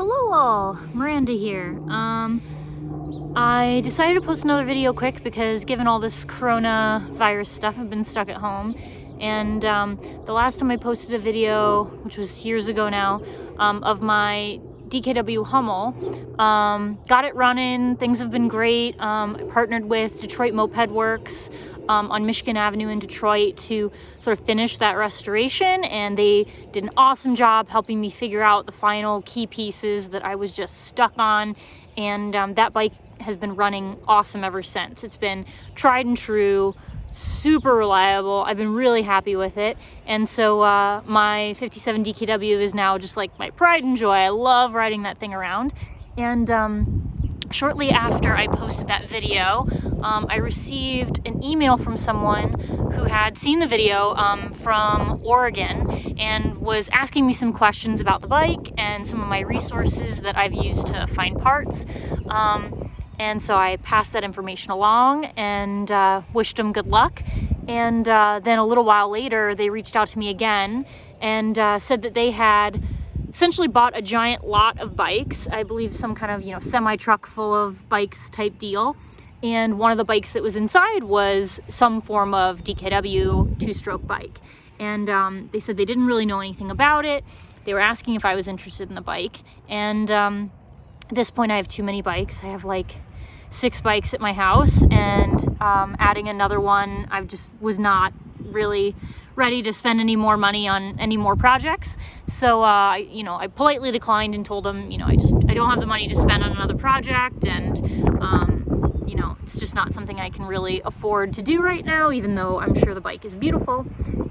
Hello all, Miranda here. I decided to post another video quick because given all this coronavirus stuff, I've been stuck at home. And the last time I posted a video, which was years ago now, of my DKW Hummel, got it running, things have been great. I partnered with Detroit Moped Works on Michigan Avenue in Detroit to sort of finish that restoration, and they did an awesome job helping me figure out the final key pieces that I was just stuck on, and that bike has been running awesome ever since. It's been tried and true, super reliable. I've been really happy with it, and so my 57 DKW is now just like my pride and joy. I love riding that thing around. And shortly after I posted that video, I received an email from someone who had seen the video from Oregon and was asking me some questions about the bike and some of my resources that I've used to find parts. And so I passed that information along and wished them good luck. And then a little while later, they reached out to me again and said that they had essentially bought a giant lot of bikes. I believe some kind of, semi-truck full of bikes type deal. And one of the bikes that was inside was some form of DKW two-stroke bike. And they said they didn't really know anything about it. They were asking if I was interested in the bike. And at this point, I have too many bikes. I have like 6 bikes at my house, and adding another one, I just was not really ready to spend any more money on any more projects. So I politely declined and told them, I don't have the money to spend on another project, and it's just not something I can really afford to do right now, even though I'm sure the bike is beautiful.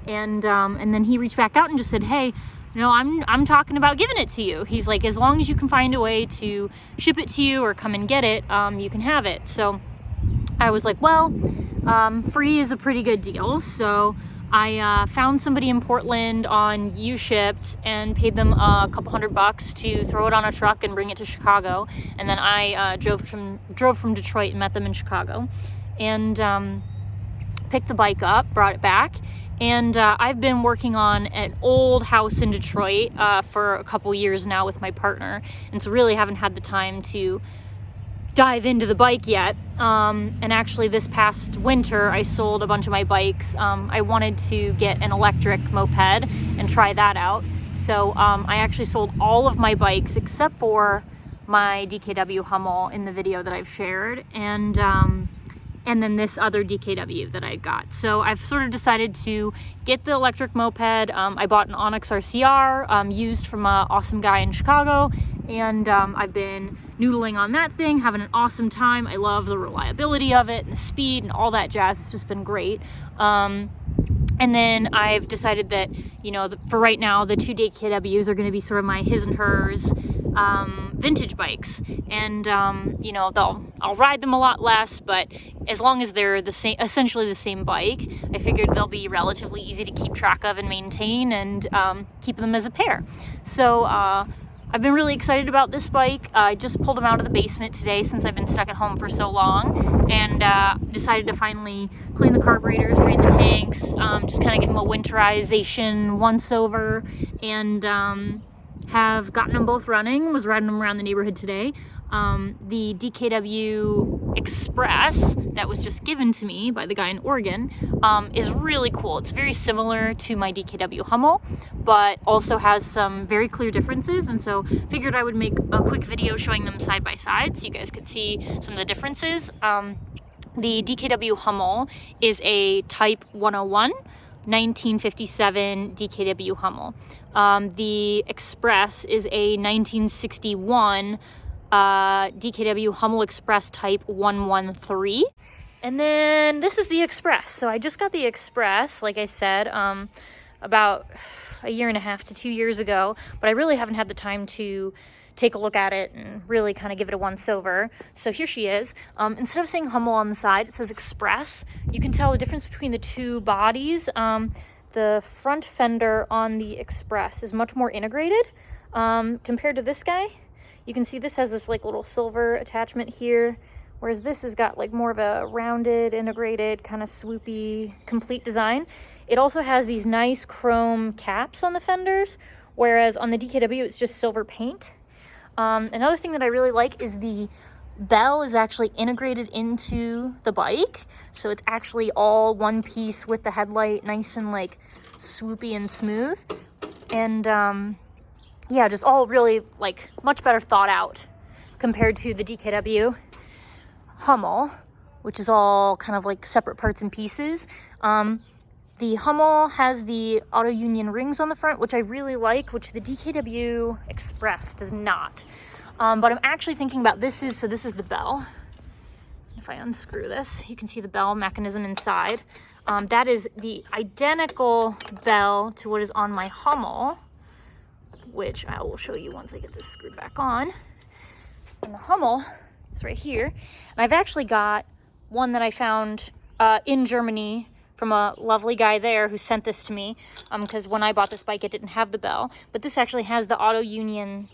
And then he reached back out and just said, hey, I'm talking about giving it to you. He's like, as long as you can find a way to ship it to you or come and get it, you can have it. So I was like, well, free is a pretty good deal. So I found somebody in Portland on U-Shipped and paid them a couple $100 to throw it on a truck and bring it to Chicago. And then I drove from Detroit and met them in Chicago and picked the bike up, brought it back. And I've been working on an old house in Detroit for a couple years now with my partner, and so really haven't had the time to dive into the bike yet. And actually this past winter I sold a bunch of my bikes. I wanted to get an electric moped and try that out. So I actually sold all of my bikes except for my DKW Hummel in the video that I've shared, and then this other DKW that I got. So I've sort of decided to get the electric moped. I bought an Onyx RCR used from an awesome guy in Chicago, and I've been noodling on that thing, having an awesome time. I love the reliability of it and the speed and all that jazz. It's just been great. And then I've decided that, for right now, the 2 DKWs are going to be sort of my his and hers vintage bikes, and I'll ride them a lot less, but as long as they're essentially the same bike, I figured they'll be relatively easy to keep track of and maintain, and keep them as a pair. So I've been really excited about this bike. I just pulled them out of the basement today since I've been stuck at home for so long, and decided to finally clean the carburetors, drain the tanks, just kind of give them a winterization once over, and have gotten them both running. Was riding them around the neighborhood today. The DKW Express that was just given to me by the guy in Oregon is really cool. It's very similar to my DKW Hummel, but also has some very clear differences, and so figured I would make a quick video showing them side by side so you guys could see some of the differences. The DKW Hummel is a Type 101 1957 DKW Hummel. The Express is a 1961 DKW Hummel Express Type 113. And then this is the Express. So I just got the Express, like I said, about a year and a half to 2 years ago, but I really haven't had the time to take a look at it and really kind of give it a once over. So here she is. Instead of saying Hummel on the side, it says Express. You can tell the difference between the two bodies. The front fender on the Express is much more integrated compared to this guy. You can see this has this like little silver attachment here, whereas this has got like more of a rounded, integrated, kind of swoopy, complete design. It also has these nice chrome caps on the fenders, whereas on the DKW it's just silver paint. Another thing that I really like is the bell is actually integrated into the bike. So it's actually all one piece with the headlight, nice and like swoopy and smooth. And yeah, just all really like much better thought out compared to the DKW Hummel, which is all kind of like separate parts and pieces. The Hummel has the auto union rings on the front, which I really like, which the DKW Express does not. But I'm actually thinking about this is the bell. If I unscrew this, you can see the bell mechanism inside. That is the identical bell to what is on my Hummel, which I will show you once I get this screwed back on. And the Hummel is right here. And I've actually got one that I found in Germany from a lovely guy there who sent this to me, because when I bought this bike, it didn't have the bell. But this actually has the Auto Union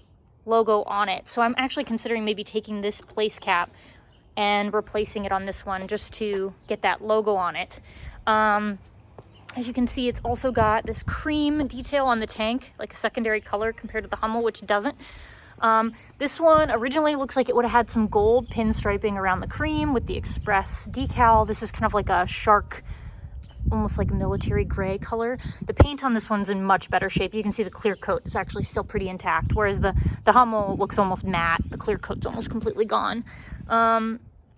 logo on it. So I'm actually considering maybe taking this place cap and replacing it on this one just to get that logo on it. As you can see, it's also got this cream detail on the tank, like a secondary color compared to the Hummel, which doesn't. This one originally looks like it would have had some gold pinstriping around the cream with the Express decal. This is kind of like a shark, almost like military gray color. The paint on this one's in much better shape. You can see the clear coat is actually still pretty intact, whereas the Hummel looks almost matte. The clear coat's almost completely gone.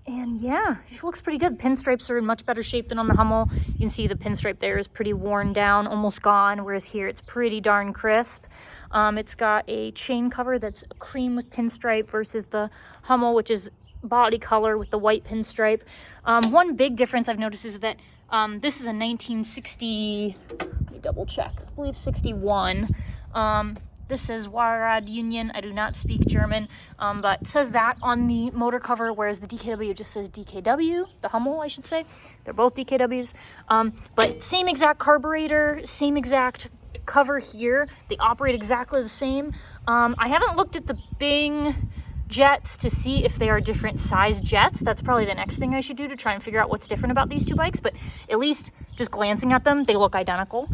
And yeah, she looks pretty good. Pinstripes are in much better shape than on the Hummel. You can see the pinstripe there is pretty worn down, almost gone, whereas here it's pretty darn crisp. It's got a chain cover that's cream with pinstripe versus the Hummel, which is body color with the white pinstripe. One big difference I've noticed is that this is a 1960, let me double check, I believe 61. This says Zweirad Union. I do not speak German, but it says that on the motor cover, whereas the DKW just says DKW, the Hummel, I should say. They're both DKWs. But same exact carburetor, same exact cover here. They operate exactly the same. I haven't looked at the Bing jets to see if they are different size jets. That's probably the next thing I should do to try and figure out what's different about these two bikes, but at least just glancing at them, they look identical.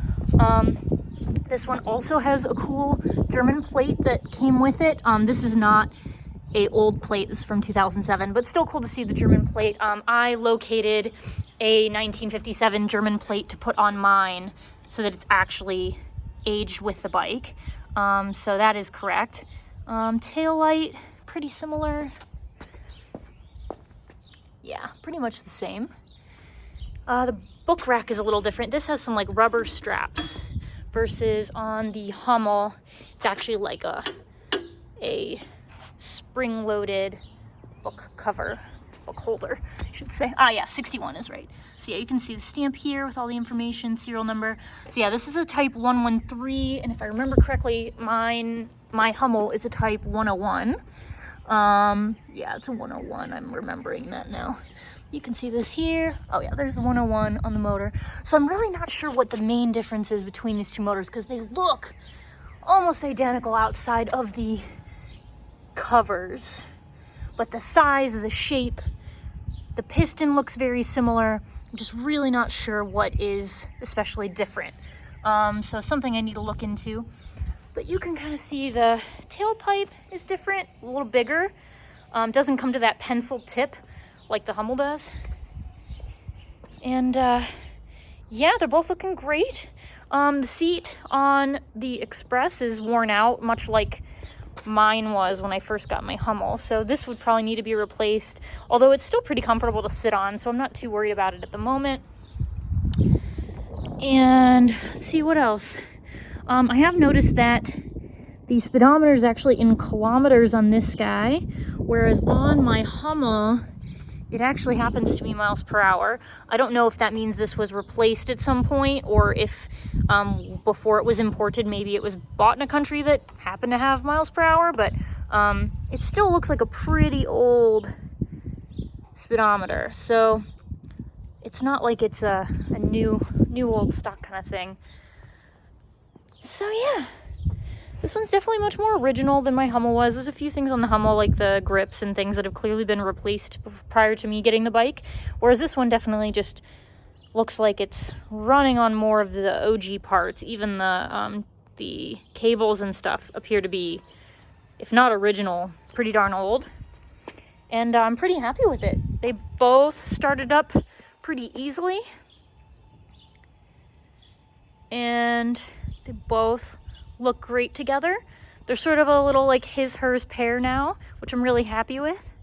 This one also has a cool German plate that came with it. This is not a old plate, this is from 2007, but still cool to see the German plate. I located a 1957 German plate to put on mine so that it's actually aged with the bike. So that is correct. Tail light, pretty similar. Yeah, pretty much the same. The book rack is a little different. This has some like rubber straps versus on the Hummel, it's actually like a spring-loaded book cover, book holder, I should say. Ah, yeah, 61 is right. So yeah, you can see the stamp here with all the information, serial number. So yeah, this is a Type 113, and if I remember correctly, my Hummel is a Type 101. Yeah, it's a 101. I'm remembering that now. You can see this here. Oh yeah, there's the 101 on the motor. So I'm really not sure what the main difference is between these two motors because they look almost identical outside of the covers. But the size, the shape, the piston looks very similar. I'm just really not sure what is especially different. So something I need to look into. But you can kind of see the tailpipe is different, a little bigger. Doesn't come to that pencil tip like the Hummel does. And yeah, they're both looking great. The seat on the Express is worn out, much like mine was when I first got my Hummel. So this would probably need to be replaced, although it's still pretty comfortable to sit on, so I'm not too worried about it at the moment. And let's see what else. I have noticed that the speedometer is actually in kilometers on this guy, whereas on my Hummel, it actually happens to be miles per hour. I don't know if that means this was replaced at some point, or if before it was imported, maybe it was bought in a country that happened to have miles per hour, but it still looks like a pretty old speedometer. So it's not like it's a new old stock kind of thing. So yeah, this one's definitely much more original than my Hummel was. There's a few things on the Hummel, like the grips and things that have clearly been replaced prior to me getting the bike, whereas this one definitely just looks like it's running on more of the OG parts. Even the cables and stuff appear to be if not original, pretty darn old. And I'm pretty happy with it. They both started up pretty easily. And they both look great together. They're sort of a little like his-hers pair now, which I'm really happy with.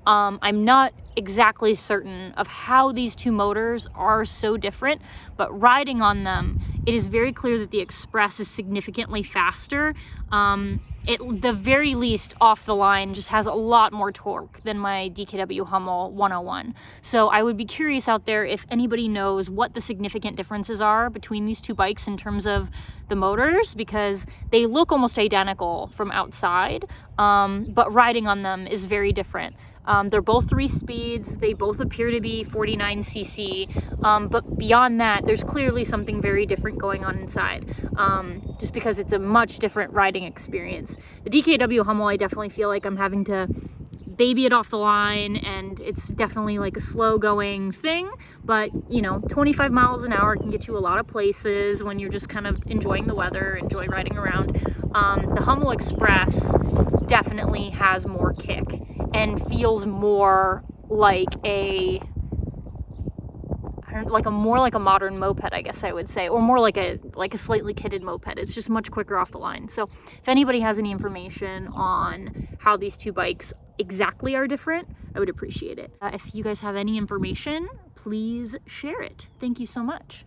I'm not exactly certain of how these two motors are so different, but riding on them, it is very clear that the Express is significantly faster. At the very least, off the line, just has a lot more torque than my DKW Hummel 101. So I would be curious out there if anybody knows what the significant differences are between these two bikes in terms of the motors, because they look almost identical from outside, but riding on them is very different. They're both 3 speeds, they both appear to be 49cc, but beyond that, there's clearly something very different going on inside, just because it's a much different riding experience. The DKW Hummel, I definitely feel like I'm having to baby it off the line, and it's definitely like a slow going thing, but you know, 25 miles an hour can get you a lot of places when you're just kind of enjoying the weather, enjoy riding around. The Hummel Express definitely has more kick and feels more like more like a modern moped, I guess I would say, or more like a slightly kitted moped. It's just much quicker off the line. So if anybody has any information on how these two bikes exactly are different, I would appreciate it. If you guys have any information, please share it. Thank you so much.